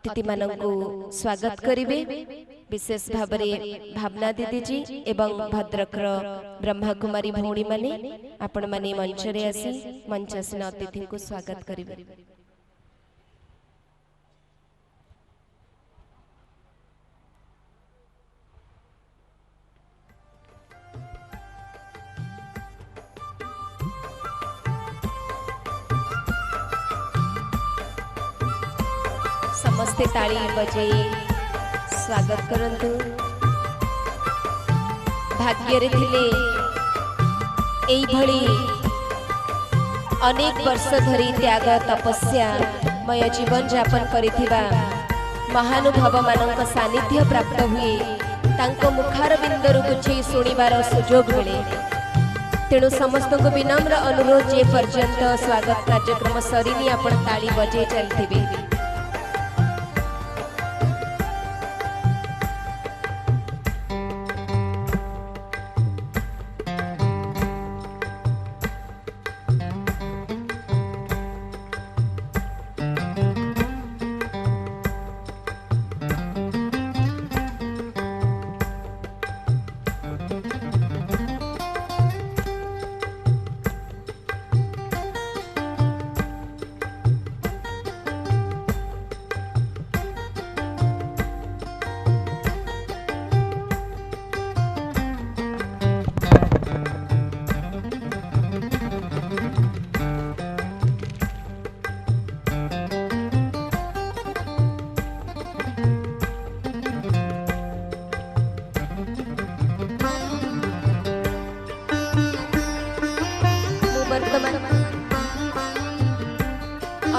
अतिथि मानक स्वागत करिवे। विशेष भाव में भावना दीदी जी एवं भद्रकर ब्रह्मा कुमारी भौणी माने आपण माने मंच रे आसी मंचासीन अतिथि को स्वागत करिवे। समस्ते ताली बजे स्वागत करंतु। भाग्य रे थिले एई भली अनेक वर्ष धरी त्याग तपस्या मय जीवन यापन करिथिबा महानुभाव मानक सानिध्य प्राप्त हुए तांको मुखार बिंदरु कुछ सुनिबार सुजोग मिले। तेणु समस्त को विनम्र अनुरोध जे पर्यंत स्वागत कार्यक्रम सरीनी आपण ताली बजे चलथिबे।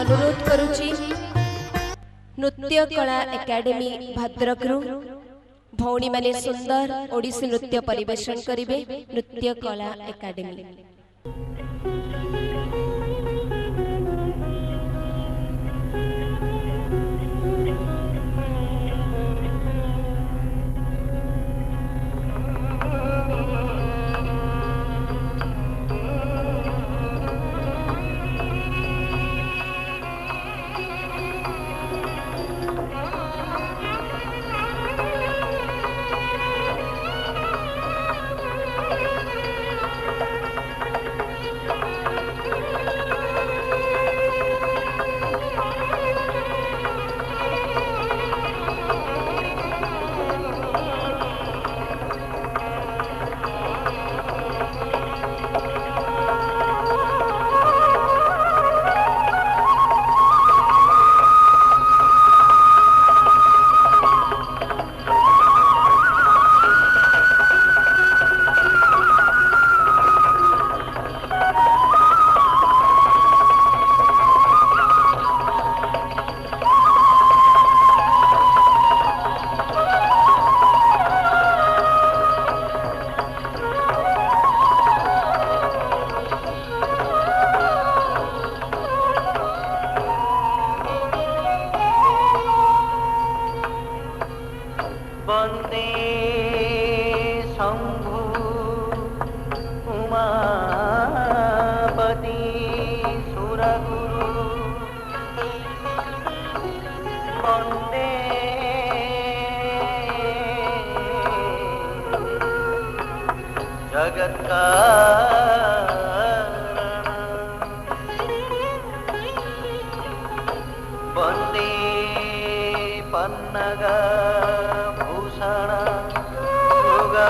अनुरोध करुची नृत्य कला एकेडमी भद्रकरू भौणी माने सुंदर ओडिसी नृत्य परिवेशन करिवे। नृत्य कला एकेडमी जगत का वंदे पन्नग भूषण युगा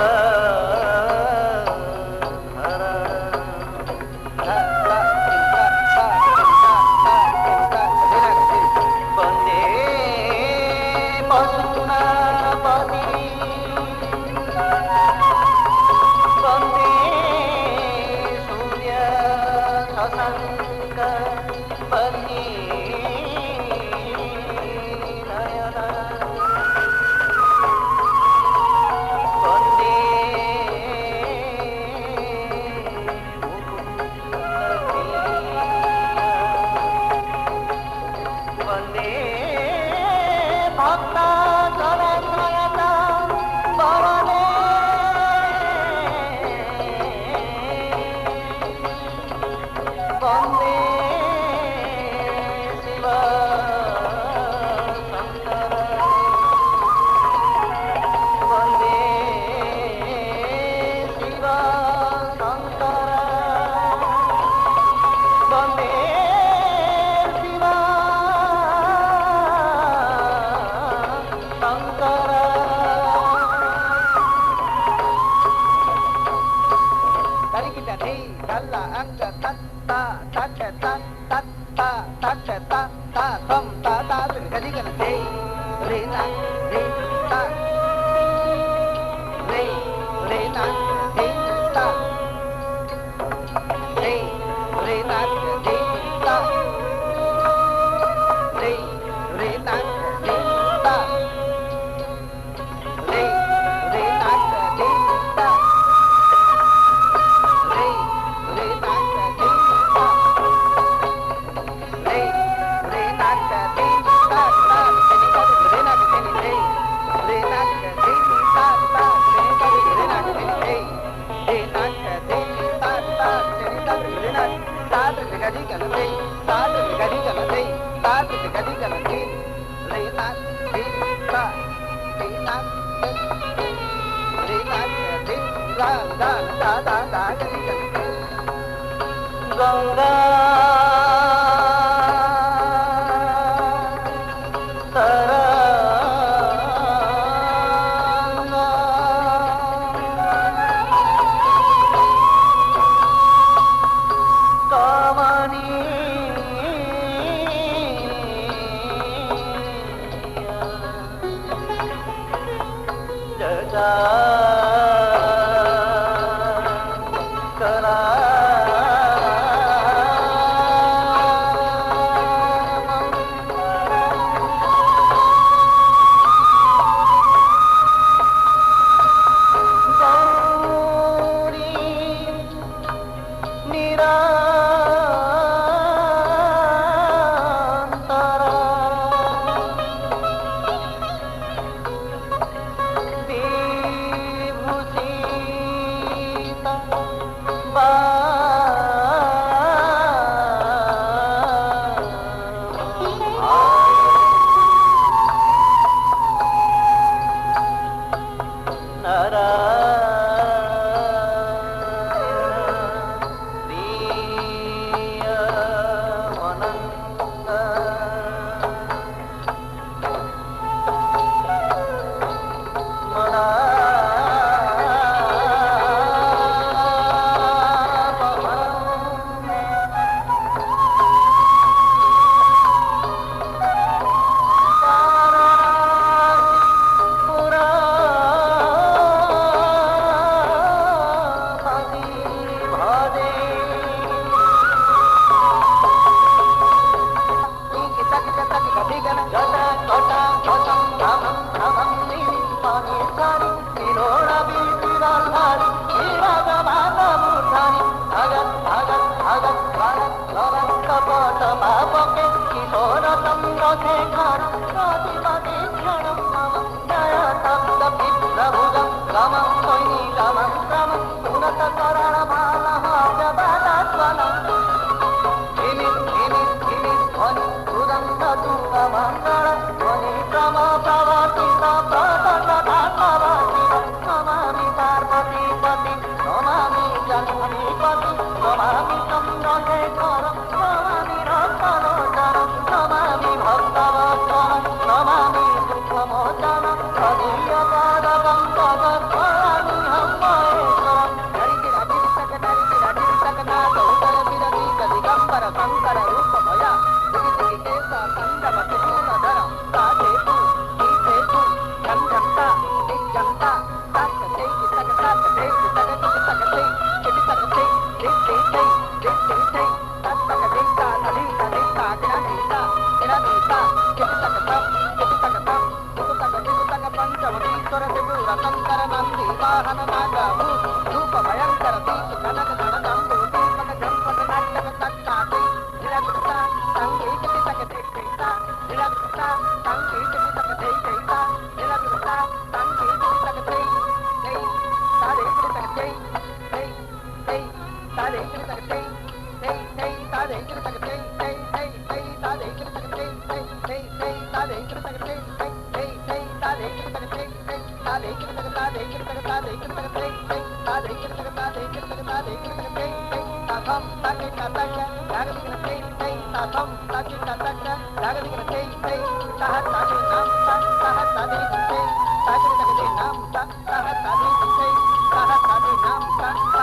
वंदे शिव शंकर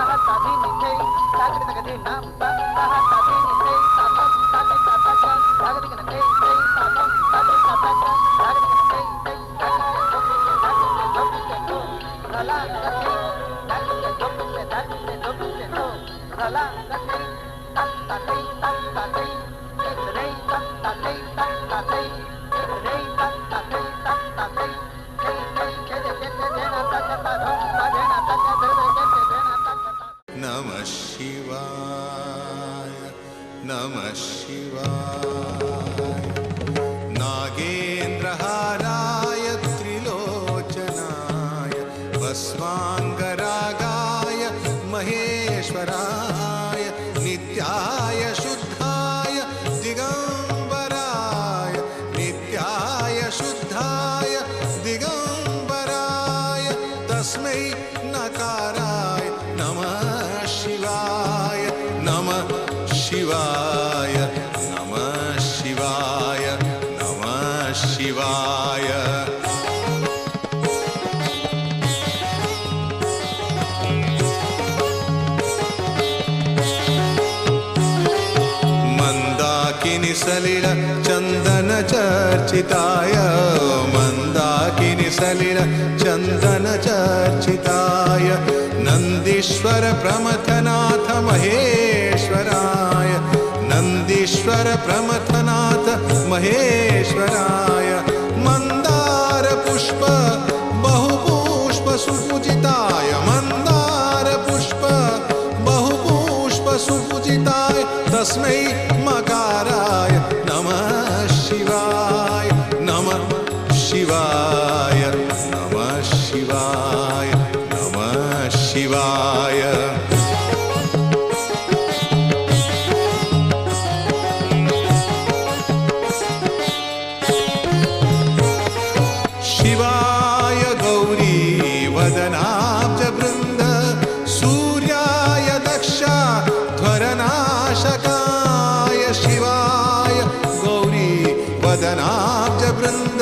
Nam नमः शिवाय नमः शिवाय नागेन्द्रहाराय त्रिलोचनाय भस्माङ्गरागाय महेश्वराय नित्याय शुद्धाय दिगंबराय नित्याय शुद्धाय दिगंबराय तस्मै नकाराय नमः शिवाय नमः शिवाय नमः शिवाय नमः शिवाय मंदाकिनी सलिल चंदन चर्चिताय मंदाकिनी सलिल चंदन चर्चिताय नंदीश्वर प्रमथनाथ महेश्वराय नंदीश्वर प्रमथनाथ महेश्वराय मंदार पुष्प बहुपुष्प सुपूजिताय मंदार पुष्प बहुपुष्प सुपूजिताय तस्मै मकाराय नमः शिवाय नमः शिवाय नमः शिवाय नमः शिवाय शिवाय गौरी वदनाब्ज वृंद सूर्याय दक्षा ध्वरनाशकाय शिवाय गौरी वदनाब्ज वृंद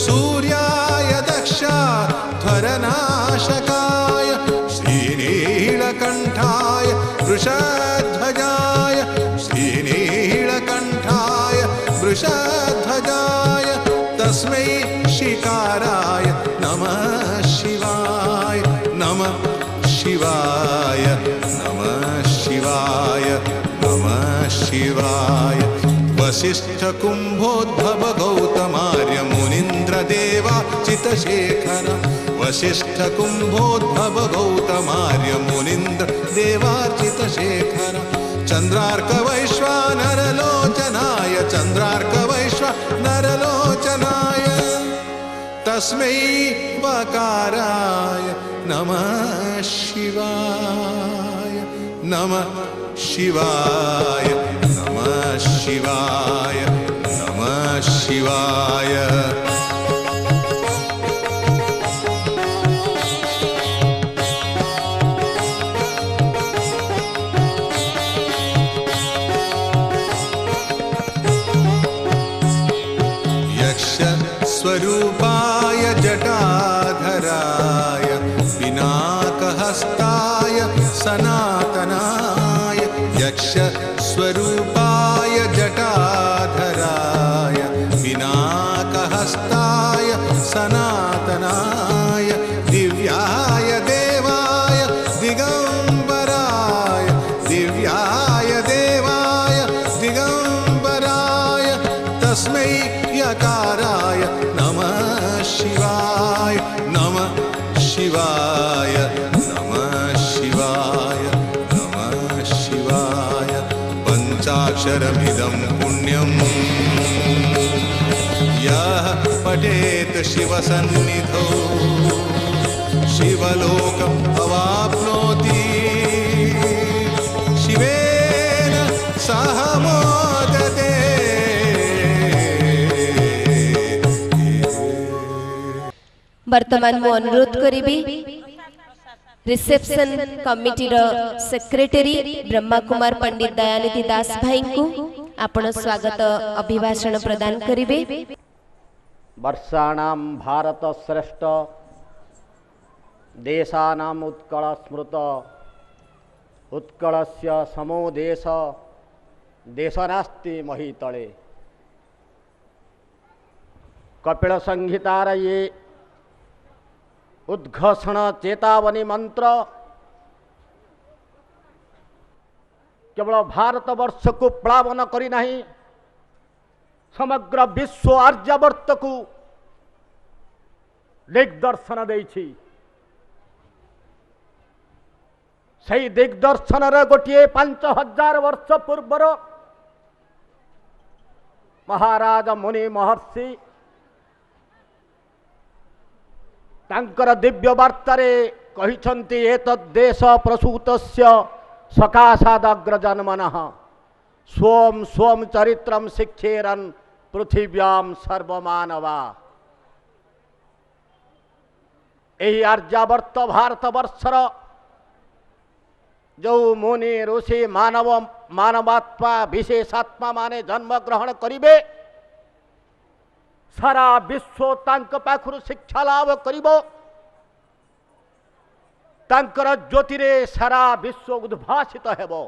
सूर्याय दक्षा ध्वरनाशकाय श्रीनीलकंठाय वृषध्वजाय श्रीनीलकंठाय वृषध्वजाय तस्मै शिकाराय नमः शिवाय नमः शिवाय नमः शिवाय नमः शिवाय वसिष्ठ कुंभोद्भव गौतमार्य मुनीन्द्र देवार्चितशेखर वसिष्ठ कुंभोद्भव गौतमार्य मुनीन्द्र देवार्चितशेखर चंद्रार्क वैश्वानरलोचनाय चंद्रार्क वैश्वानरलोचनाय तस्मै वकाराय नमः शिवाय नमः शिवाय नमः शिवाय नमः शिवाय स्वरूपाय जटाधराय पिनाकहस्ताय सनातनाय यक्ष स्वरूपाय जटाधराय पिनाकहस्ताय सनातनाय दिव्याय देवाय दिगंबराय दिव्याय देवाय दिगंबराय तस्मै यकाराय नमः शिवाय नमः शिवाय नमः शिवाय नमः शिवाय पंचाक्षरमिदं पुण्यं यः पठेत शिवसन्निधौ शिवलोकम् अवाप्नोति शिवेन सह मोदते। वर्तमान मु अनुरोध करी reception committee secretary Brahma Kumar Pandit Dayanidhi Das भाई को आपण स्वागत अभिभाषण प्रदान करिवे। वर्षाणां भारत श्रेष्ठ देशानां उत्कल स्मृत उत्कलस्य समो देश देशनास्ति मही तले। कपिल संहितार ये उद्घोषण चेतावनी मंत्र केवल भारतवर्ष को प्लावन करी नहीं, समग्र विश्व आर्यावर्त को दिग्दर्शन देछि। सही दिग्दर्शन गोटे 5000 वर्ष पूर्वर महाराज मुनि महर्षि तांकर दिव्य वार्तारे कहिछन्ति एतद्देश प्रसूतस्य सकाशादग्रजन्मनः स्वम स्वम चरित्रम शिक्षेरन् पृथिव्याम सर्वमानवा। यही आर्यावर्त भारतवर्षर जो मुनि ऋषि मानव मानवात्मा विशेषात्मा माने जन्म ग्रहण करिवे, सारा विश्व तांक पाखरु शिक्षा लाभ करिबो। तांकर ज्योतिरे सारा विश्व उद्भासित हेबो।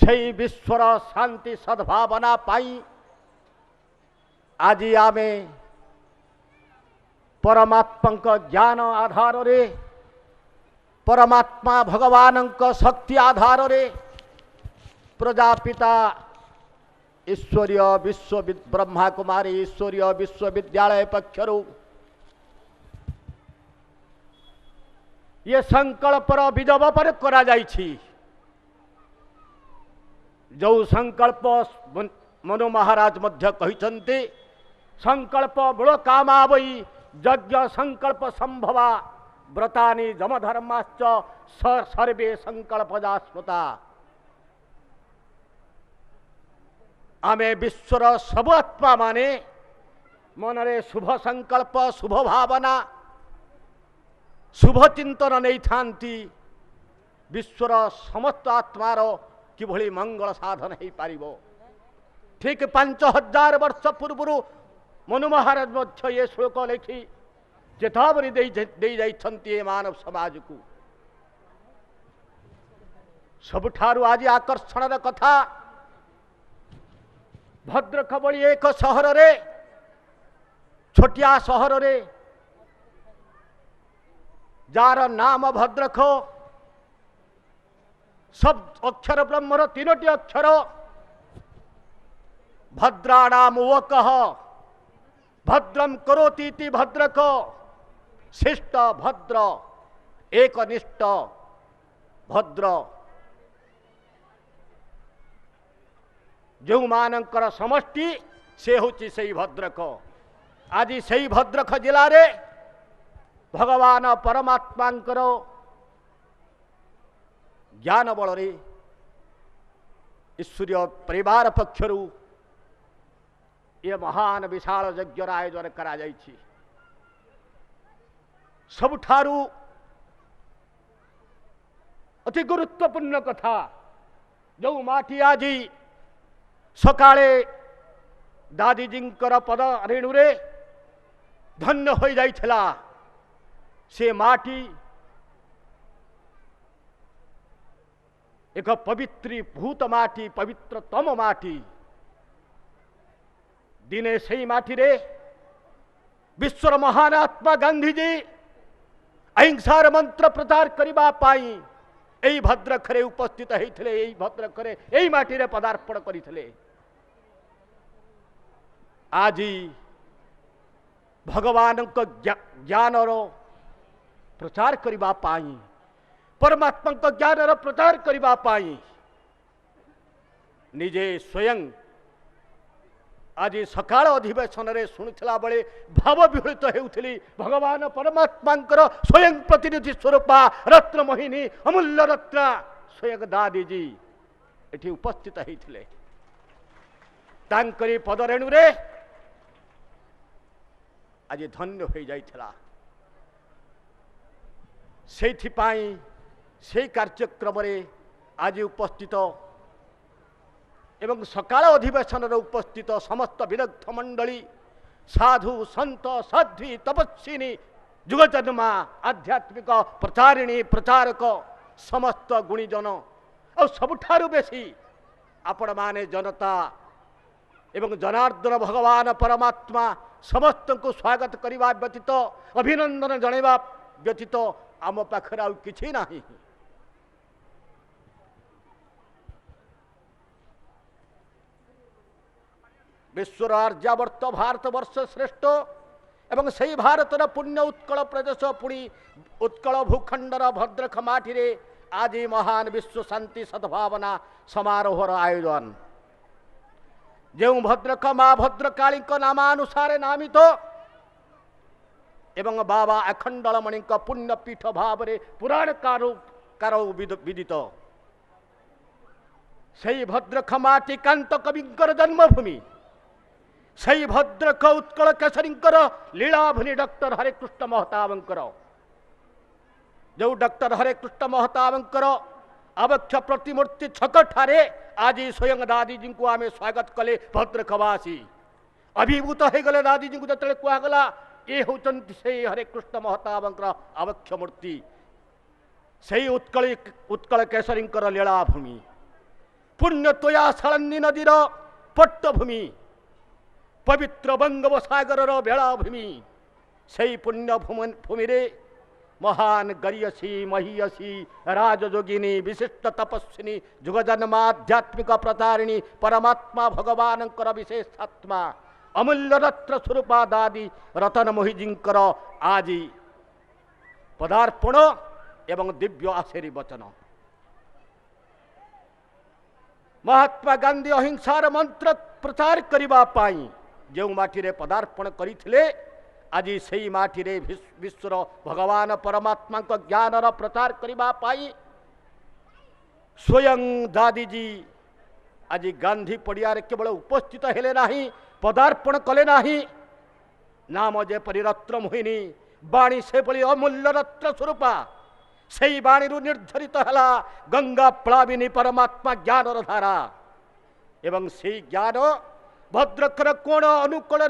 सेई विश्वर शांति सद्भावना पाई आज आमे परमात्मा ज्ञान आधार रे, परमात्मा भगवान शक्ति आधार रे प्रजापिता ईश्वरीय विश्व ब्रह्मा कुमारी ईश्वरीय विश्वविद्यालय पक्षरु ये संकल्पर बीजवपन करा जाइछि। जो संकल्प मनु महाराज मध्य कहिछन्ति, संकल्प बड़ कामावई यज्ञ संकल्प संभवा व्रतानि जमधर्माश्च सर्वे संकल्पजा स्मृता। आमे विश्वर सब आत्मा माने मनरे शुभ संकल्प शुभ भावना शुभ चिंतन नहीं थांती। विश्वर समस्त आत्मार किभली मंगल साधन हो पारिबो। ठीक 5000 वर्ष पूर्व मनु महाराज मध्य ये श्लोक लिखि चेतावनी दे जाइछन्ति मानव समाज को। सबुठारु आज आकर्षण कथा भद्रक बड़ी एक सहर रे छोटिया सहर रे जार नाम भद्रक सब अक्षर ब्रह्मर 3टी अक्षर भद्राणाम वकः भद्रम करोतीति भद्रक शिष्ट भद्र एकनिष्ठ भद्र। जो मानकर समष्टि से होची सही भद्रक। आज सही भद्रक जिले रे भगवान परमात्मांकर ज्ञान बल रे ईश्वरीय परिवार पक्षरु ये महान विशाल यज्ञ आयोजन करा जाइछि। सबुठारु अति गुरुत्वपूर्ण कथा जो माटी आज सकाळे दादीजींकर पद रेणुरे धन्य हो जाइछला। से माटी एक पवित्रीभूत माटी पवित्रतम माटी। दिने से माटी रे विश्वर महान आत्मा गांधीजी अहिंसार मंत्र प्रचार करिबा पाई यही भद्रखरे उपस्थित होइथिले। यही भद्रखरे यही माटी रे पदार्पण करिथिले। आज भगवान को ज्ञान प्रचार करिबा पाई परमात्मा को ज्ञान प्रचार करिबा पाई निजे स्वयं आज सकाळ अधिवेशन रे शुणुला बेले भाव विहलित होउथिली। भगवान परमात्मा स्वयं प्रतिनिधि स्वरूपा रत्न मोहिनी अमूल्य रत्न स्वयं दादीजी एठी उपस्थित होइथिले। तांकरी पदरेणु रे आज धन्य हो जाइथिला। सेथिपाई से कार्यक्रम रे आज उपस्थित एवं सकाळ अधिवेशन उपस्थित समस्त विदग्ध मंडली साधु संत साध्वी तपस्विनी जुगजन्मा आध्यात्मिक प्रचारिणी प्रचारक समस्त गुणीजन और सबुठारु बेसी आपण माने जनता एवं जनार्दन भगवान परमात्मा समस्त को स्वागत करने व्यतीत अभिनंदन जणैबा व्यतीत आम पाखर आउ किछि नाही। विश्वर आर्यावर्त भारतवर्ष श्रेष्ठ एवं से भारतर पुण्य उत्कल प्रदेश पुणी उत्कल भूखंडर भद्रक माटी आज महान विश्व शांति सद्भावना समारोहर आयोजन जो भद्रक माँ भद्रकाली नामानुसारे नामित एवं बाबा अखंडलमणि पुण्यपीठ भाव पुराण कार विदित से भद्रक माटी कांत कविंकर जन्मभूमि से भद्रक उत्कल केसरींकर लीलाभूमि डॉक्टर हरेकृष्ण महताबंकर जो डॉक्टर हरेकृष्ण महताबंकर अवक्ष प्रतिमूर्ति छक ठारे आज स्वयं दादीजी को आम स्वागत कले भद्रकवासी अभिभूत हो गले दादीजी को जो कहगला ये होचंती से हरेकृष्ण महताबंकर अवक्ष मूर्ति से उत्कल केसरींकर लीलाभूमि पुण्य तोया सलन्नी नदीर पट्टभूमि पवित्र बंगोपसागर बेलाभूमि से पुण्य भूमि रे महान गरीयसी महीयसी राजयोगिनी विशिष्ट तपस्विनी जुगजन्माध्यात्मिक प्रचारिणी परमात्मा भगवान विशेषात्मा अमूल्य रत्न स्वरूपा दादी रतन मोहिजींकर आज पदार्पण एवं दिव्य आशीर्वचन महात्मा गांधी अहिंसार मंत्र प्रचार करबा पाई जो माटी रे पदार्पण करथिले आज से माटी रे विश्वर भगवान परमात्मा को ज्ञान प्रचार करबा पाई स्वयं दादीजी आज गांधी पड़िया केवल उपस्थित हेले नाही पदार्पण कले नाही नाम जेपरि रत्न मोहिनी बाणी से परि अमूल्य रत्न स्वरूपा से बाणी निर्धारित है गंगा प्लाविनी परमात्मा ज्ञान धारा एवं से ज्ञान भद्रकर कोण अनुकूल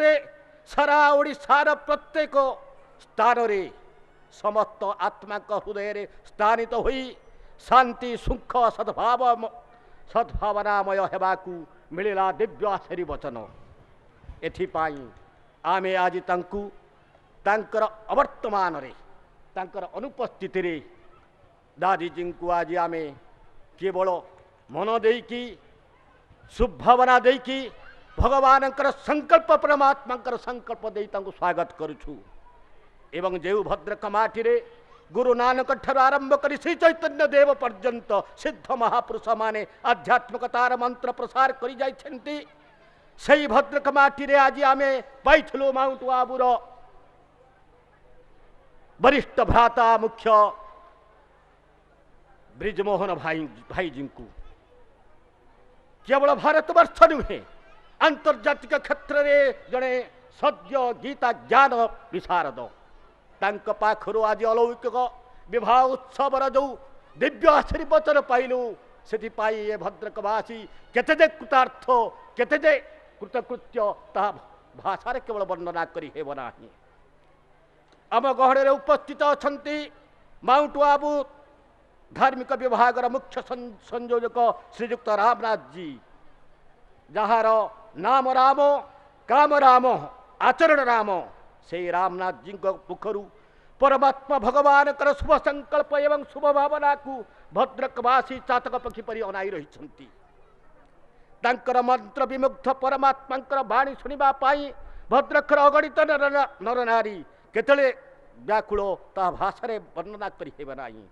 सारा ओडिशार प्रत्येक स्थान रे समस्त आत्मा हृदय स्थानित हुई शांति सुख सद्भावनामय हेबाकू मिलिला दिव्य आशीर्वचन एथिपाई आमे आज तांकर अवर्तमान रे तांकर अनुपस्थिति रे दादीजी को आज आमे केवल मन देकी शुभभावना देकी भगवान संकल्प परमात्मा संकल्प दे स्वागत करुछु एवं जो भद्रक माटी रे गुरु नानक ठार आरंभ कर श्री चैतन्य देव पर्यंत सिद्ध महापुरुष माने आध्यात्मिकतार मंत्र प्रसार करि जाइछन्ति से भद्रक माटी रे आज आमे पाइथलु माउंट आबुर वरिष्ठ भ्राता मुख्य ब्रिजमोहन भाईजी को केवल भारतवर्ष नुहे आंतर्जातिक क्षेत्र में जड़े सद्य गीता ज्ञान विशारद तांक पाखरु आज अलौकिक विवाह उत्सवर जो दिव्य आशीर्वचन पाइलु से ये भद्रकवासी केते जे कृतार्थ केते जे कृतकृत्य ता भाषा केवल वर्णना करी हेब नाही। आम गहड़े उपस्थित अछंती माउंट आबू धार्मिक विभाग मुख्य संयोजक श्रीजुक्त रामनाथ जी जार नाम राम काम राम आचरण राम से रामनाथ जी मुखरु परमात्मा भगवान कर शुभ संकल्प एवं शुभ भावना को भद्रकवासी चातक पक्षी परि अनाई रही तांकर मंत्र विमुग्ध परमात्मा बाणी शुणा भद्रकर अगणित नर नारी केतले व्याकुल ता भाषा वर्णना करी हेब नाही।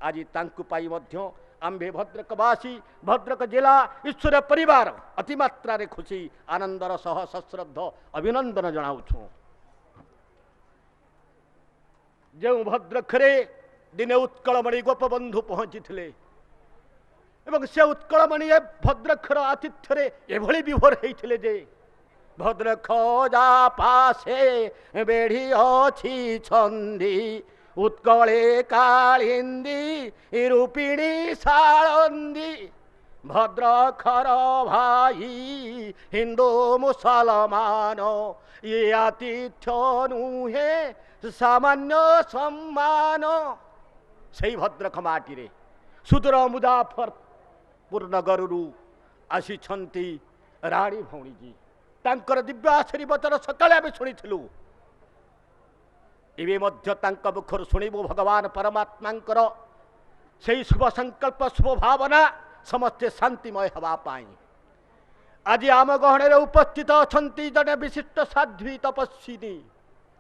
आज तांकु पाई मध्य आम्भे भद्रकवासी भद्रक जिला ईश्वर परिवार अतिमात्रा रे खुशी आनंदर सह सश्रद्ध अभिनंदन जनाऊँ। जो भद्रकरे दिने उत्कलमणि गोपबंधु पहुँची थे एवं से उत्कलमणि भद्रकर आतिथ्य एभली विभोर होते जे भद्रक जा पासे बेढ़ी अच्छी छंदी उत्कले कालिंदी रूपिणी साळंदी भद्रखर भाई हिंदू मुसलमान ये आतिथ्य नुहे सामान्य सम्मान सेई भद्रक माटी सुदूर मुजाफरपुर नगररू आसिछंती राणी भौणीजी तांकर दिव्य आशीर्वचन सकाळे आमे शुणिथिलु एबे मध्य तांक मुखर शुणिबु भगवान परमात्मांकर सेई शुभ संकल्प शुभ भावना समस्ते शांतिमय हवा पाई आज आम गहणे उपस्थित अछंती जने विशिष्ट साध्वी तपस्विनी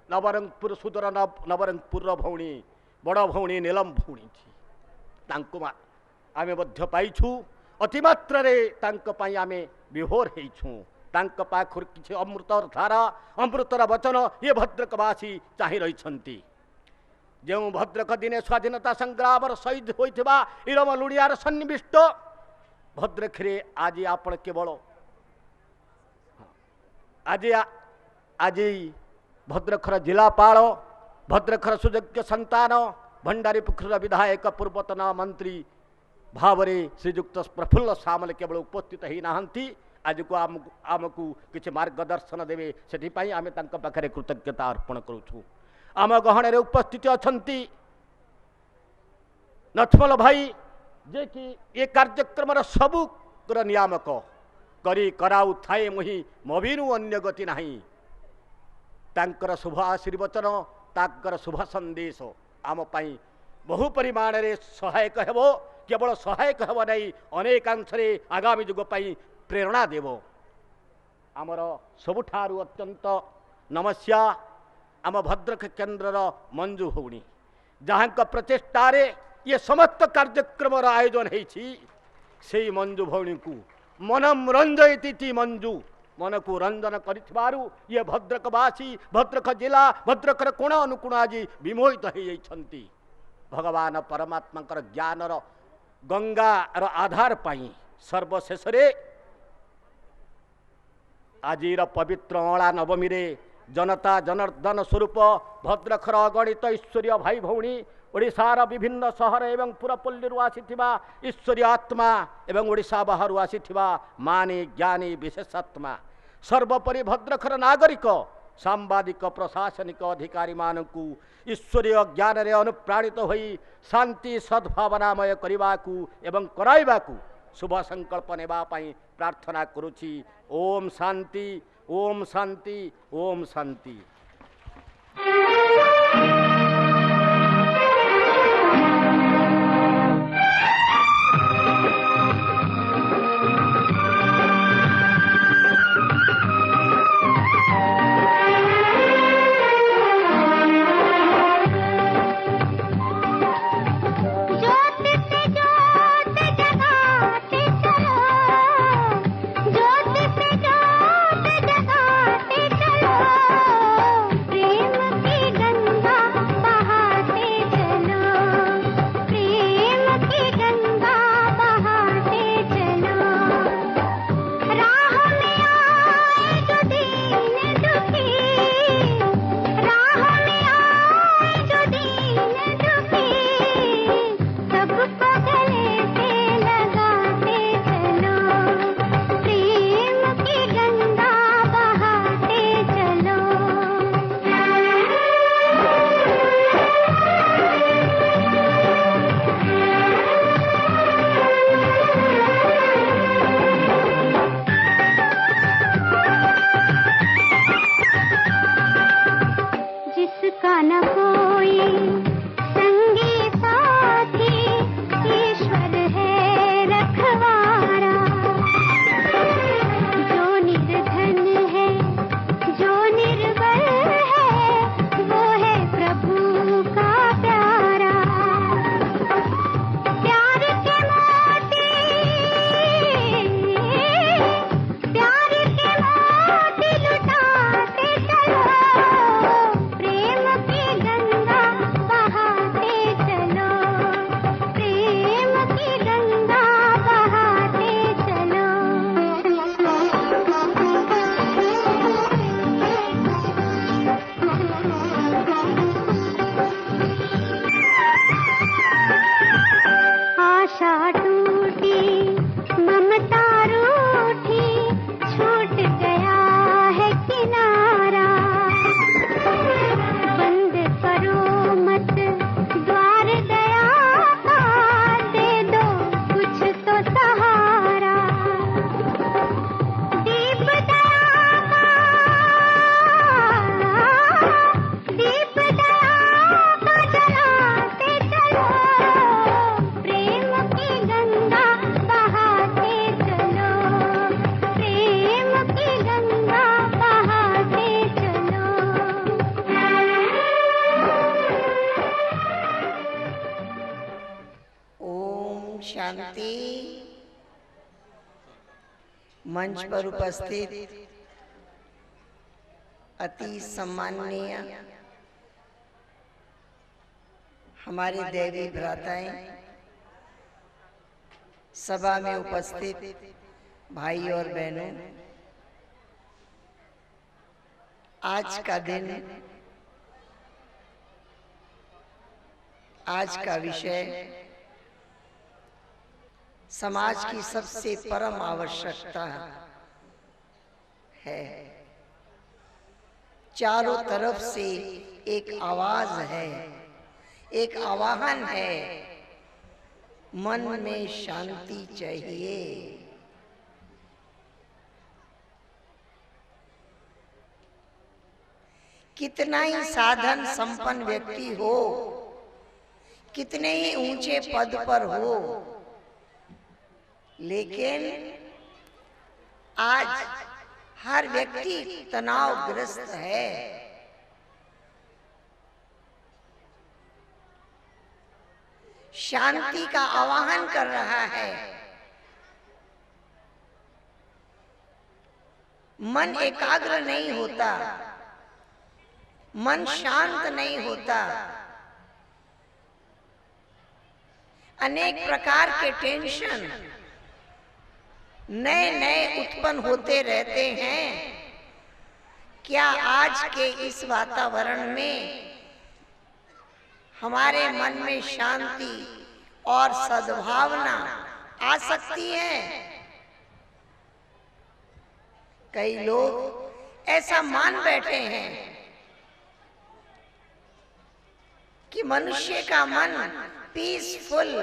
नवरंगपुर सुदूर नवरंगपुर भौणी बड़ भौणी नीलम भौणी तांको आमे मध्य पाइछु अतिमात्रा रे तांक पई आमे विभोर हेइछु तांक पाखर किछि अमृतर धारा अमृतर वचन ये भद्रकवासी चाहि रहिछंती जो भद्रक दिने स्वाधीनता संग्राम शहीद होइथिबा इरम लुड़ियार सन्निविष्ट भद्रक रे आज आपण केवल आज भद्रखर जिलापाल भद्रखर सुयोग्य संतान भंडारी पुखुर विधायक पूर्वतन मंत्री भावरे श्रीजुक्त प्रफुल्ल सामल केवल उपस्थित ही नाहंती आज को आमको किसी मार्गदर्शन देवे से आम पाखे कृतज्ञता अर्पण करुँ आम गहणे उपस्थित अच्छा नथमल भाई जे कि ये कार्यक्रम सबू नियामक करी कराऊ थाए मुही मबिनु अन्य गति नहीं तांकर शुभ आशीर्वचन तांकर शुभ संदेश आम पाई बहु परिमाण रे सहायक हेबो केवल सहायक हेब नहीं अनेकांशरे आगामी जुग पाई प्रेरणा देव आमर सबुठारु अत्यंत नमस्या आम भद्रक केन्द्रर मंजू भौणी जहाँ प्रचेष्टारे ये समस्त कार्यक्रम आयोजन होइछि सेई मंजू भौणी को मनम रंजयती मंजू मन को रंजन करिथिबारु ये भद्रकवासी भद्रक जिला भद्रकर कोण अनुकोण आज विमोहित हो जाइछंती भगवान परमात्मा ज्ञानर गंगार आधार पाई सर्वशेष आजिर पवित्र अँला नवमी रे जनता जनार्दन स्वरूप भद्रखर अगणित ईश्वरीय भाई भौणी ओडिशार विभिन्न सहर एवं पुरपल्ली आसीथिबा ईश्वरीय आत्मा एवं ओडिशा बाहर आसीथिबा मानी ज्ञानी विशेषात्मा सर्वोपरि भद्रखर नागरिक सांबादिक प्रशासनिक अधिकारी मानकु ईश्वरीय ज्ञान रे अनुप्राणित होई शांति सद्भावनामय करिबाकु एवं कराइबाकु शुभ संकल्प नेबा पाई प्रार्थना करुछि। ओम शांति ओम शांति ओम शांति। शांति। मंच पर उपस्थित अति सम्माननीय हमारे देवी भ्राताएं, सभा में उपस्थित भाई और बहनों, आज का दिन, आज का विषय समाज की सबसे परम आवश्यकता है। चारों तरफ से एक आवाज है, एक आवाहन है, मन में शांति चाहिए। कितना ही साधन संपन्न व्यक्ति हो, कितने ही ऊंचे पद पर हो, लेकिन आज हर व्यक्ति तनावग्रस्त है। शांति का आवाहन कर रहा है। मन एकाग्र नहीं होता, मन शांत नहीं होता, अनेक प्रकार के टेंशन नए नए उत्पन्न होते रहते हैं। क्या आज के इस वातावरण में हमारे मन में शांति और सद्भावना आ सकती है? कई लोग ऐसा मान बैठे हैं कि मनुष्य का मन पीसफुल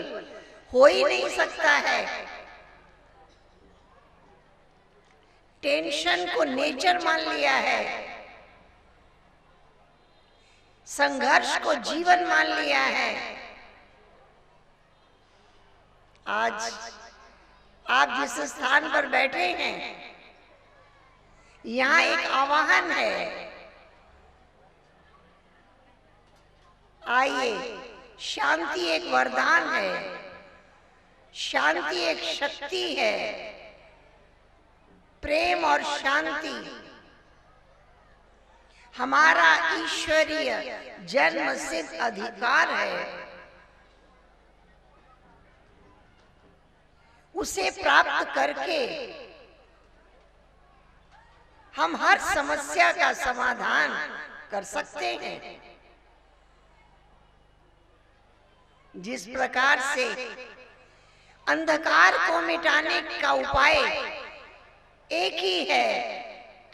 हो ही नहीं सकता है। टेंशन को नेचर मान लिया है, संघर्ष को जीवन मान लिया है। आज आप जिस स्थान पर बैठे हैं, यहाँ एक आवाहन है। आइए, शांति एक वरदान है, शांति एक शक्ति है। प्रेम और शांति हमारा ईश्वरीय जन्म सिद्ध अधिकार है। उसे प्राप्त करके हम हर समस्या का समाधान कर सकते हैं। जिस प्रकार से अंधकार को मिटाने का उपाय एक ही है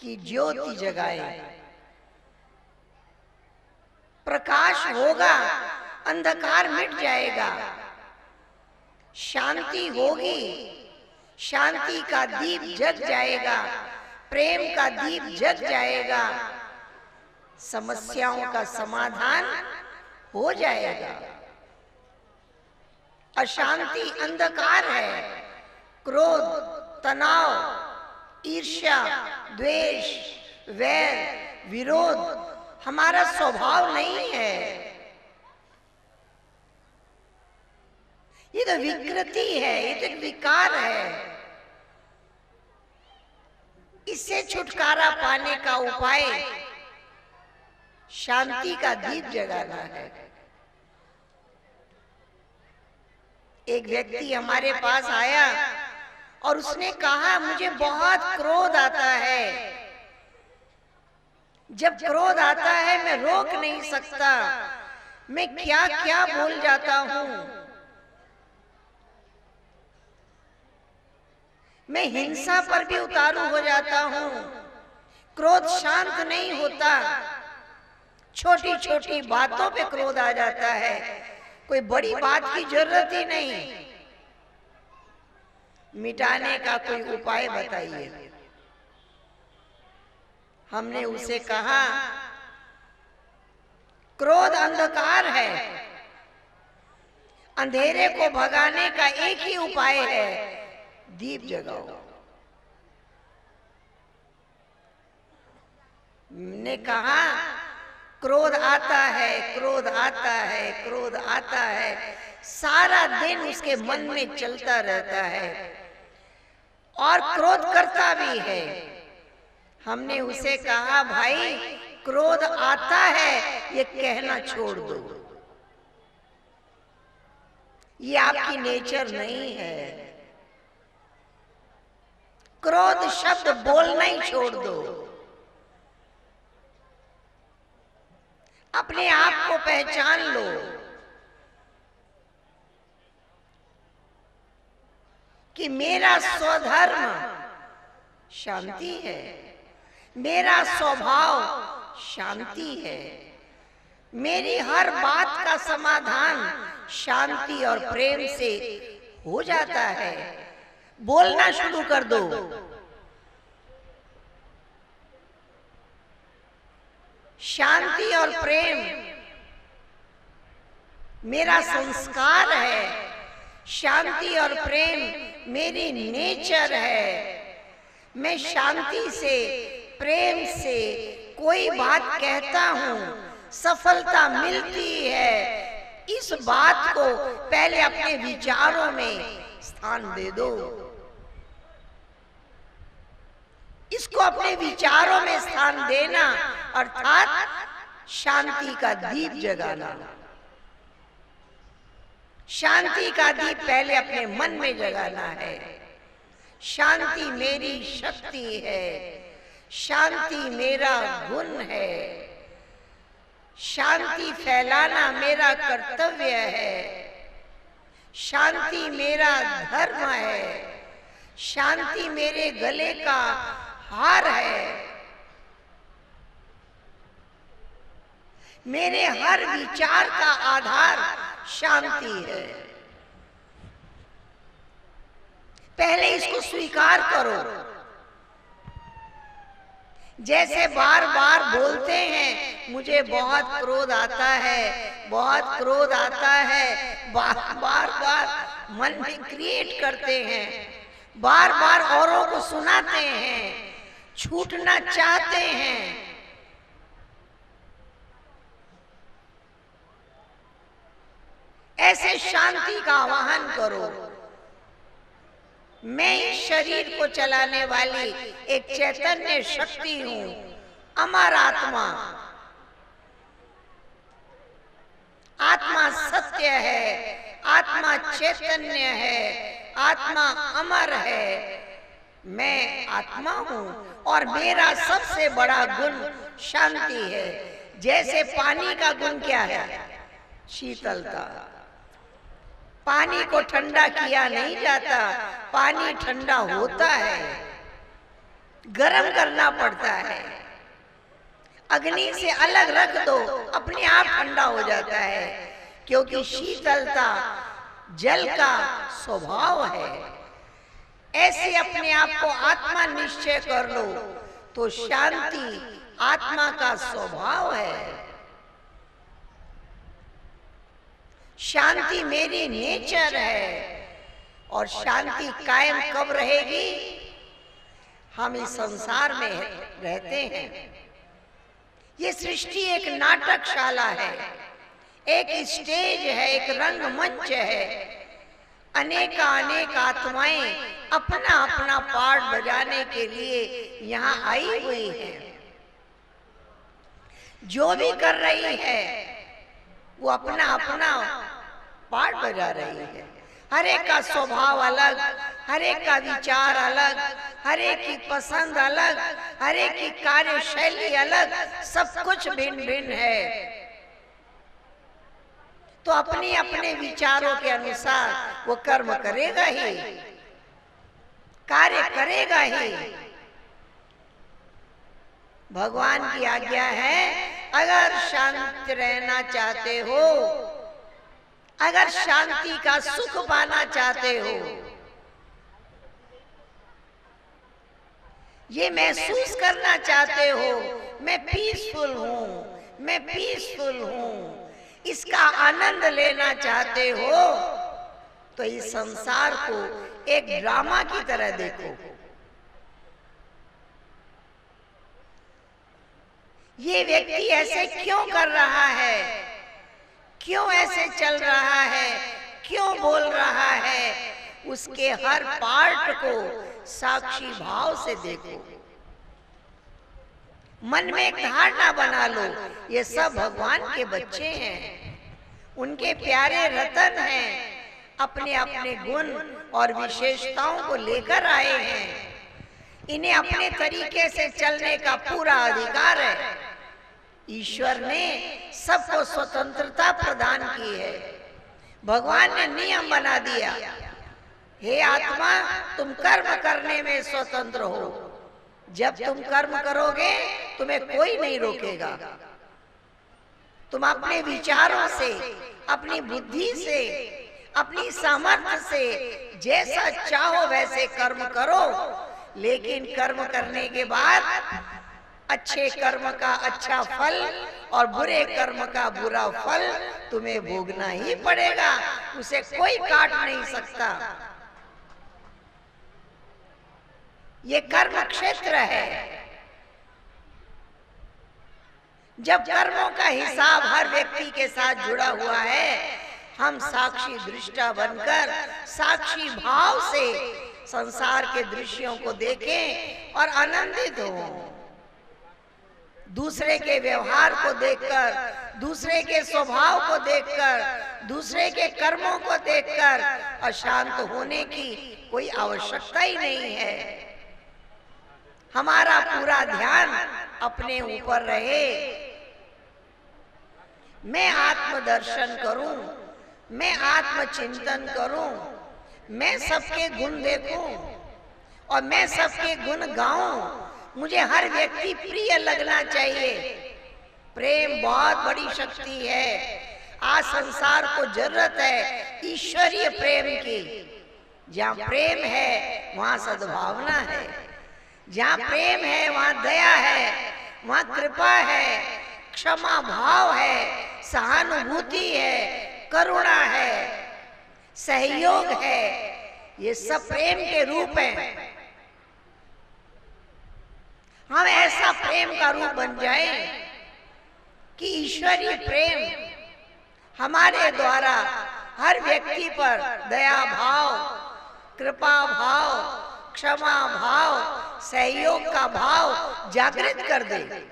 कि ज्योति जगाए। प्रकाश होगा, अंधकार मिट जाएगा। शांति होगी, शांति का दीप जग जाएगा, प्रेम का दीप जग जाएगा, समस्याओं का समाधान हो जाएगा। अशांति अंधकार है। क्रोध, तनाव, ईर्ष्या, द्वेष, वैर, विरोध हमारा स्वभाव नहीं है। ये तो विकृति है, ये तो एक विकार है। इससे छुटकारा पाने का उपाय शांति का दीप जगाना है। एक व्यक्ति हमारे पास आया और उसने कहा, मुझे बहुत क्रोध आता है। जब क्रोध आता है मैं रोक नहीं सकता, मैं क्या क्या बोल जाता हूं, मैं हिंसा पर भी उतारू हो जाता हूं। क्रोध शांत नहीं होता, छोटी छोटी बातों पे क्रोध आ जाता है। कोई बड़ी बात की जरूरत ही नहीं। मिटाने का कोई उपाय बताइए। हमने उसे कहा, क्रोध अंधकार है, अंधेरे को भगाने का एक ही उपाय है, दीप जगाओ। ने कहा, क्रोध आता है, क्रोध आता है, क्रोध आता है, सारा दिन उसके मन में चलता रहता है और क्रोध करता भी है। हमने उसे कहा, भाई क्रोध आता है ये कहना छोड़ दो, ये आपकी नेचर नहीं है। क्रोध शब्द बोलना ही छोड़ दो। अपने आप को पहचान लो। कि मेरा स्वधर्म शांति है, मेरा स्वभाव शांति है, मेरी हर बात का समाधान शांति और प्रेम से हो जाता है। बोलना शुरू कर दो। शांति और प्रेम मेरा संस्कार है, शांति और प्रेम मेरी नेचर है। मैं शांति से, प्रेम से कोई बात कहता हूं, सफलता मिलती है। इस बात को पहले अपने विचारों में स्थान दे दो। इसको अपने विचारों में स्थान देना अर्थात शांति का दीप जगाना। शांति का दीप पहले अपने मन में जगाना है। शांति मेरी शक्ति है, शांति मेरा गुण है, शांति फैलाना मेरा कर्तव्य है, शांति मेरा धर्म है, शांति मेरे गले का हार है। मेरे हर विचार का आधार शांति है। पहले इसको स्वीकार करो। जैसे बार बार बोलते हैं, मुझे बहुत क्रोध आता है, बहुत क्रोध आता है, बार बार मन में क्रिएट करते हैं, बार बार औरों को सुनाते हैं, छूटना चाहते हैं। ऐसे शांति का आवाहन करो। मैं इस शरीर को चलाने वाली एक चैतन्य शक्ति हूं, अमर आत्मा। आत्मा सत्य है, आत्मा चैतन्य है, आत्मा अमर है। मैं आत्मा हूं और मेरा सबसे बड़ा गुण शांति है। जैसे पानी का गुण क्या है? शीतलता। पानी को ठंडा किया नहीं जाता, पानी ठंडा होता है, गर्म करना पड़ता है। अग्नि से अलग रख दो, अपने आप ठंडा हो जाता है, क्योंकि शीतलता जल का स्वभाव है। ऐसे अपने आप को आत्मा निश्चय कर लो तो शांति आत्मा का स्वभाव है। शांति मेरी नेचर है। और शांति कायम कब रहेगी? हम इस संसार में रहते हैं। ये सृष्टि एक नाटकशाला है, एक स्टेज है, एक रंगमंच है। अनेक आत्माएं अपना अपना पार्ट बजाने के लिए यहाँ आई हुई हैं। जो भी कर रही है वो अपना अपना पार्ट बजा रही है। हर एक का स्वभाव अलग, हर एक का विचार अलग, हर एक की पसंद अलग, हर एक की कार्यशैली अलग, सब कुछ भिन्न भिन्न है। तो अपने अपने विचारों के अनुसार वो कर्म करेगा ही, कार्य करेगा ही। भगवान की आज्ञा है, अगर शांत रहना चाहते हो, अगर शांति का सुख पाना चाहते हो, ये महसूस करना चाहते हो मैं पीसफुल हूं, मैं पीसफुल हूं, इसका आनंद लेना चाहते हो, तो इस संसार को एक ड्रामा की तरह देखो। ये व्यक्ति ऐसे क्यों कर रहा है, क्यों ऐसे चल रहा है, क्यों बोल रहा है, उसके हर पार्ट को साक्षी भाव से देखो। मन में एक धारणा बना लो, ये सब भगवान के बच्चे हैं, उनके प्यारे रतन हैं, अपने अपने गुण और विशेषताओं को लेकर आए हैं। इन्हें अपने तरीके से चलने का पूरा अधिकार है। ईश्वर ने सबको स्वतंत्रता प्रदान की है। भगवान ने नियम बना दिया, हे आत्मा तुम कर्म करने में स्वतंत्र हो। जब तुम कर्म करोगे तुम्हें कोई नहीं रोकेगा। तुम अपने विचारों से, अपनी बुद्धि से, अपनी सामर्थ्य से जैसा चाहो वैसे कर्म करो, लेकिन कर्म करने के बाद अच्छे कर्म का अच्छा फल और बुरे कर्म का बुरा फल तुम्हें भोगना ही पड़ेगा, उसे कोई काट नहीं सकता। ये कर्म क्षेत्र है। जब कर्मों का हिसाब हर व्यक्ति के साथ जुड़ा हुआ है, हम साक्षी दृष्टा बनकर साक्षी भाव से संसार के दृश्यों को देखें और आनंदित हों। दूसरे के व्यवहार को देखकर, दूसरे के स्वभाव को देखकर, दूसरे के कर्मों को देखकर अशांत होने की कोई आवश्यकता ही नहीं है। हमारा पूरा ध्यान अपने ऊपर रहे। मैं आत्मदर्शन करूं, मैं आत्मचिंतन करूं, मैं सबके गुण देखूं और मैं सबके गुण गाऊं। मुझे हर व्यक्ति प्रिय लगना चाहिए। प्रेम बहुत बड़ी शक्ति है। आज संसार को जरूरत है ईश्वरीय प्रेम की। जहाँ प्रेम है वहाँ सद्भावना है, जहाँ प्रेम है वहाँ दया है, वहाँ कृपा है, क्षमा भाव है, सहानुभूति है, करुणा है, सहयोग है। ये सब प्रेम के रूप हैं। हम ऐसा प्रेम का रूप बन जाएं कि ईश्वरीय प्रेम हमारे द्वारा हर व्यक्ति पर दया भाव, कृपा भाव, क्षमा भाव, सहयोग का भाव जागृत कर दे।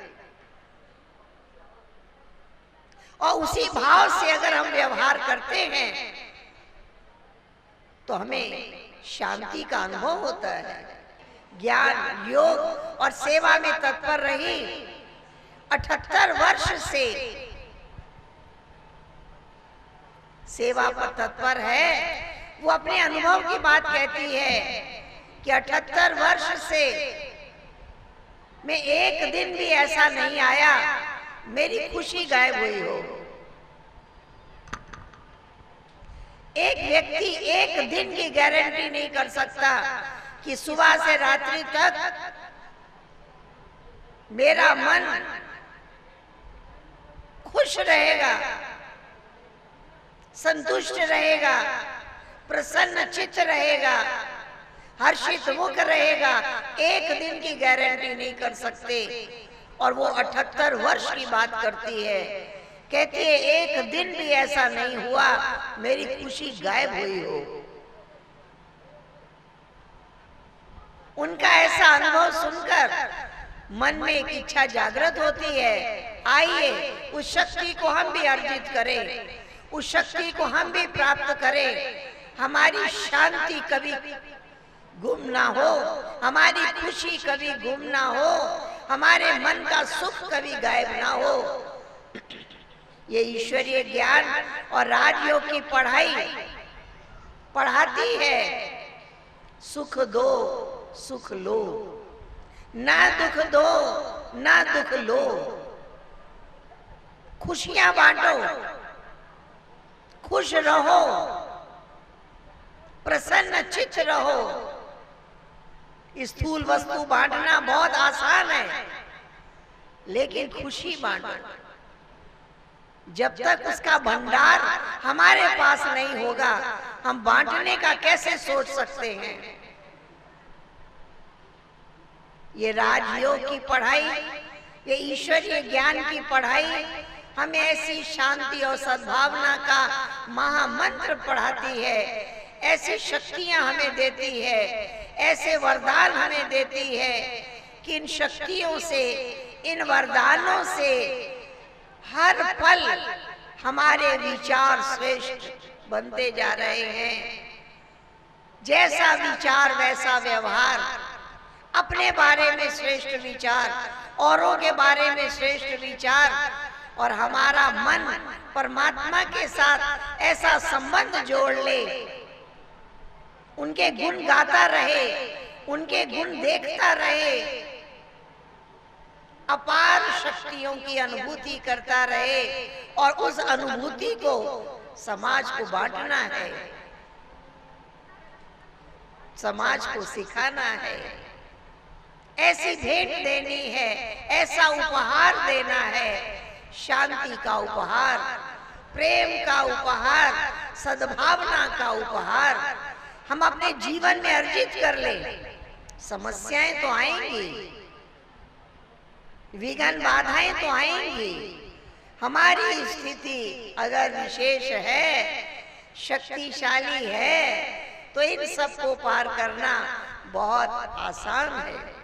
और उसी भाव से अगर हम व्यवहार करते हैं तो हमें शांति का अनुभव होता है। ज्ञान, योग और सेवा में तत्पर रही 78 वर्ष से सेवा पर तत्पर है। वो अपने अनुभव की बात कहती है कि 78 वर्ष से मैं एक दिन भी ऐसा नहीं आया मेरी खुशी गायब हुई हो। एक व्यक्ति एक दिन की गारंटी नहीं कर सकता कि सुबह से रात्रि तक मेरा मन खुश रहेगा, संतुष्ट रहेगा, प्रसन्न चित्त रहेगा, हर्षित मुख रहेगा। एक दिन की गारंटी नहीं कर सकते। और वो 78 वर्ष की बात करती है, कहती है एक दिन भी ऐसा नहीं हुआ मेरी खुशी गायब हुई हो। उनका ऐसा अनुभव सुनकर मन में एक इच्छा जागृत होती है, आइए उस शक्ति को हम भी अर्जित करें, उस शक्ति को हम भी प्राप्त करें। हमारी शांति कभी गुम ना हो, हमारी खुशी कभी गुम ना हो, हमारे मन का सुख कभी गायब ना हो। ये ईश्वरीय ज्ञान और राजयोग की पढ़ाई पढ़ाती है, सुख दो सुख लो, ना दुख दो ना दुख लो, खुशियां बांटो, खुश रहो, प्रसन्न चित्त रहो। स्थूल वस्तु बांटना बहुत आसान है, लेकिन खुशी बांटो जब तक उसका भंडार हमारे पास नहीं होगा, हम बांटने का कैसे सोच सकते हैं। ये राजयोग की पढ़ाई, ये ईश्वरीय ज्ञान की पढ़ाई हमें ऐसी शांति और सद्भावना का महामंत्र पढ़ाती है, ऐसी शक्तियां हमें देती है, ऐसे वरदान हमें देती है कि इन शक्तियों से, इन वरदानों से हर पल हमारे विचार श्रेष्ठ बनते जा रहे हैं। जैसा विचार वैसा व्यवहार, अपने बारे में श्रेष्ठ विचार, औरों के बारे में श्रेष्ठ विचार, और हमारा मन परमात्मा के साथ ऐसा संबंध जोड़ ले, उनके गुण गाता रहे, उनके गुण देखता रहे, अपार शक्तियों की अनुभूति करता रहे, और उस अनुभूति को समाज को बांटना है, समाज को सिखाना है, ऐसी भेंट देनी है, ऐसा उपहार देना है, शांति का उपहार, प्रेम का उपहार, सद्भावना का उपहार हम अपने जीवन में अर्जित कर ले। समस्याएं तो आएंगी, विघ्न बाधाएं तो आएंगी, हमारी स्थिति अगर विशेष है, शक्तिशाली है, तो इन सब को पार करना बहुत आसान है।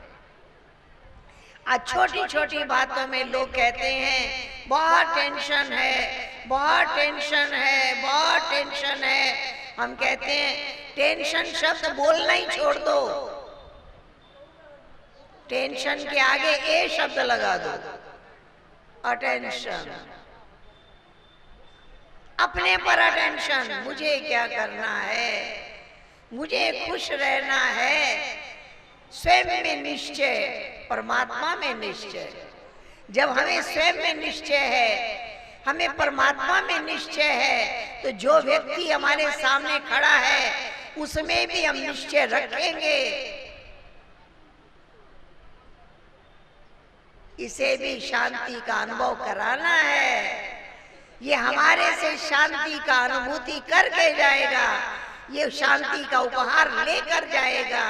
आज छोटी छोटी बातों में लोग कहते हैं बहुत टेंशन है, बहुत टेंशन है, बहुत टेंशन है। हम कहते हैं टेंशन शब्द बोलना ही छोड़ दो, टेंशन के आगे ए शब्द लगा दो, अटेंशन। अपने पर अटेंशन, मुझे क्या करना है, मुझे खुश रहना है, स्वयं में निश्चय, परमात्मा में निश्चय। जब हमें स्वयं में निश्चय है, हमें परमात्मा में निश्चय है, तो जो व्यक्ति हमारे सामने खड़ा है उसमें भी हम निश्चय रखेंगे। इसे भी शांति का अनुभव कराना है। ये हमारे से शांति का अनुभूति करके जाएगा, ये शांति का उपहार लेकर जाएगा।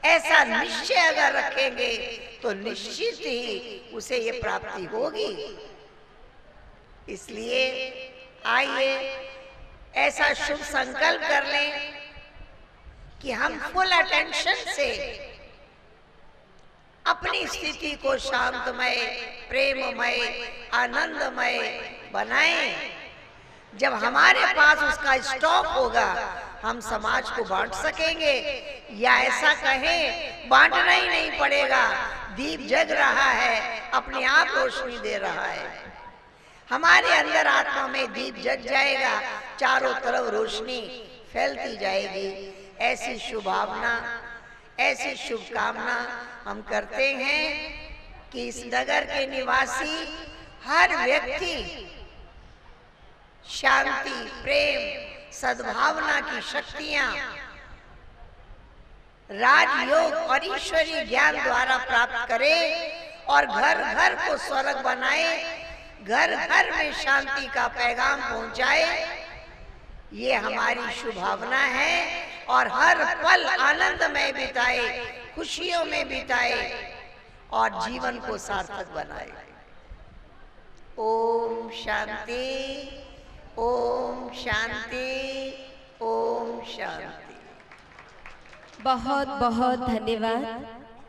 ऐसा निश्चय अगर रखेंगे तो निश्चित ही उसे ये प्राप्ति होगी। इसलिए आइए ऐसा शुभ संकल्प कर लें कि हम फुल अटेंशन से अपनी स्थिति को शांतमय, प्रेममय, आनंदमय बनाएं। जब हमारे पास उसका स्टॉक होगा, हम समाज को बांट सकेंगे। या ऐसा कहें बांटना ही नहीं पड़ेगा, दीप जग रहा है, अपने आप रोशनी दे रहा है। हमारे अंदर आत्मा में दीप जग जाएगा, चारों तरफ रोशनी फैलती जाएगी। ऐसी शुभ भावना, ऐसी शुभकामना हम करते हैं कि इस नगर के निवासी हर व्यक्ति शांति, प्रेम, सद्भावना की शक्तियां राजयोग और ईश्वरीय ज्ञान द्वारा प्राप्त करे और घर घर को स्वर्ग बनाए, घर घर में शांति का पैगाम पहुंचाए। ये हमारी शुभ भावना है। और हर पल आनंदमय बिताए, खुशियों में बिताए और जीवन को सार्थक बनाए। ओम शांति, ओम शांति, ओम शांति। बहुत बहुत धन्यवाद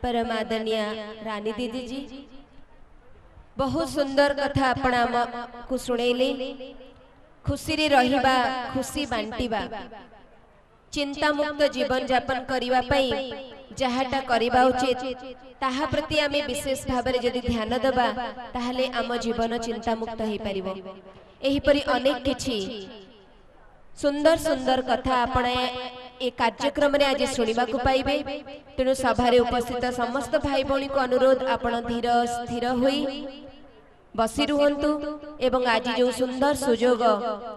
परम आदरणीय रानी दीदी जी। बहुत सुंदर कथा आपण आमको शुणेले। खुशी रे रहिबा, खुशी बांटिबा, चिंता मुक्त जीवन यापन करिवा पई जहाटा करिबा उचित ताहा प्रति आमे विशेष भाबरे जदि ध्यान देबा ताहले आम जीवन चिंता मुक्त होई परिबो। एही परि अनेक किछि सुंदर सुंदर कथा आपण ए कार्यक्रम रे आज सुनिबा को पाइबे। तेणु सभारे उपस्थित समस्त भाई भौणी को अनुरोध आपण धीर स्थिर होई बसी रुहंतु एवं आज जो सुंदर सुजोग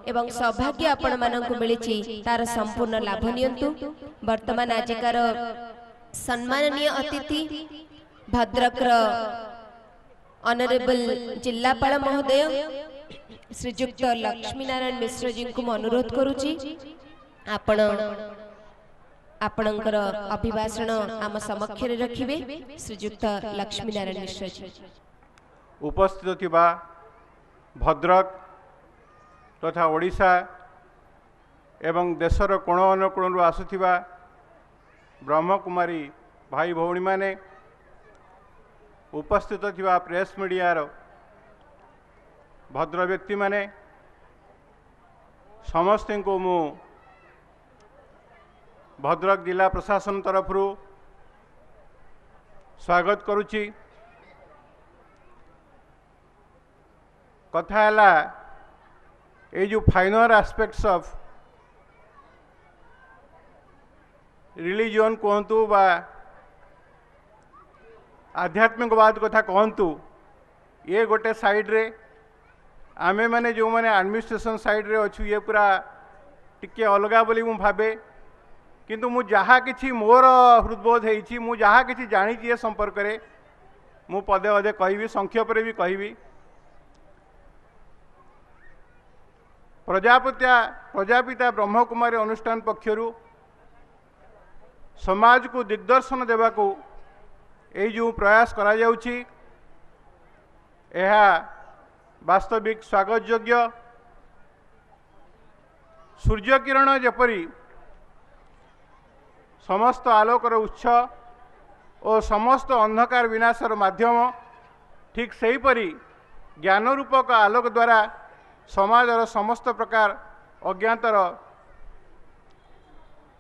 एवं सौभाग्य आपण मानकु मिलिछि तार संपूर्ण लाभ नियंतु। वर्तमान आजिकार सम्माननीय अतिथि भद्रकर ऑनरेबल जिलापाल महोदय श्रीजुक्त लक्ष्मीनारायण मिश्र जी को अनुरोध करुछि आपण आपणकर अभिभाषण आम समक्ष रखिबे। श्रीजुक्त लक्ष्मीनारायण मिश्र जी उपस्थित थिबा भद्रक तथा ओडिशा एवं देशर कोण अनुकोणरू आसुथिबा ब्रह्मकुमारी भाई भौणी माने उपस्थित थिबा प्रेस मीडियार भद्र व्यक्ति माने समस्त को मु भद्रक जिला प्रशासन तरफ स्वागत करुच्ची। कथा है ये जो फाइनल एस्पेक्ट्स ऑफ रिलीजन कहतु बा आध्यात्मिकवाद कथा कहतु ये गोटे साइड रे आमे माने जो माने एडमिनिस्ट्रेशन साइड रे अच्छु ये पूरा टिके अलगा बोली मु भाबे किंतु मु जहाँ किछि मोर हृदबोध होइछि मु जहाँ किछि जानिछि ए संपर्क रे मु पदे पदे कहबी संक्षेप रे भी कहबी। प्रजापिता ब्रह्मकुमारी अनुष्ठान पक्षरु समाज को दिग्दर्शन देवा को ये जो प्रयास करा जाउछि एहा वास्तविक स्वागत योग्य। सूर्य किरण जेपरी समस्त आलोकर उत्स और समस्त अंधकार विनाशर माध्यम ठीक सेहीपरि ज्ञान रूपक आलोक द्वारा समाजर समस्त प्रकार अज्ञातर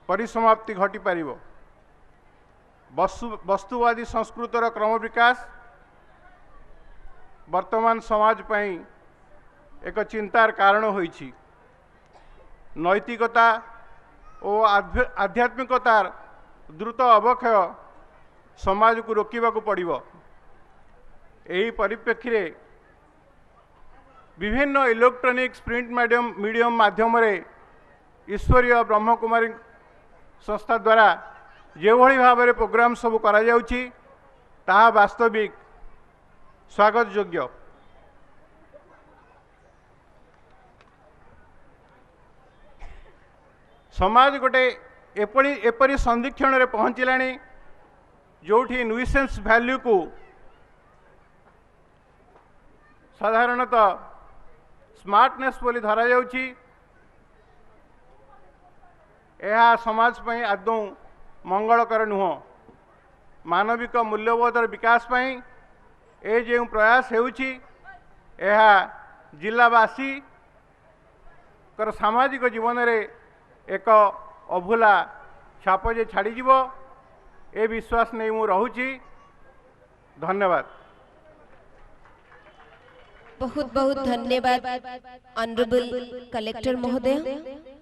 परिसमाप्ति घटी पारिबो। वस्तुवादी संस्कृतर क्रम विकास वर्तमान समाज पई एक चिंतार कारण होइछि। नैतिकता और आध्यात्मिकतार द्रुत अवक्षय समाज को रोकवा पड़िबो। एही परिप्रेक्षी रे विभिन्न इलेक्ट्रॉनिक्स प्रिंट मीडियम माध्यम रे ईश्वरीय ब्रह्मकुमारी संस्था द्वारा जो भली भाव में प्रोग्राम सब करा जाउछि ताहा वास्तविक स्वागत योग्य। समाज गोटे एपरी संदीक्षण रे पहुँचलानी जोठी न्यूसेंस वैल्यू को साधारणतः स्मार्टनेस बोली धरा जाउछि। यह समाज पई आदौ मंगलकर नुह। मानविक मूल्यबोधर विकास पई ए जो प्रयास हेउछि यह जिलावासी कर सामाजिक जीवन रे एक अभूला छाप जे छाड़ी जीवो ए विश्वास नहीं मु रहूची। धन्यवाद। बहुत बहुत धन्यवाद ऑनरेबल कलेक्टर महोदय।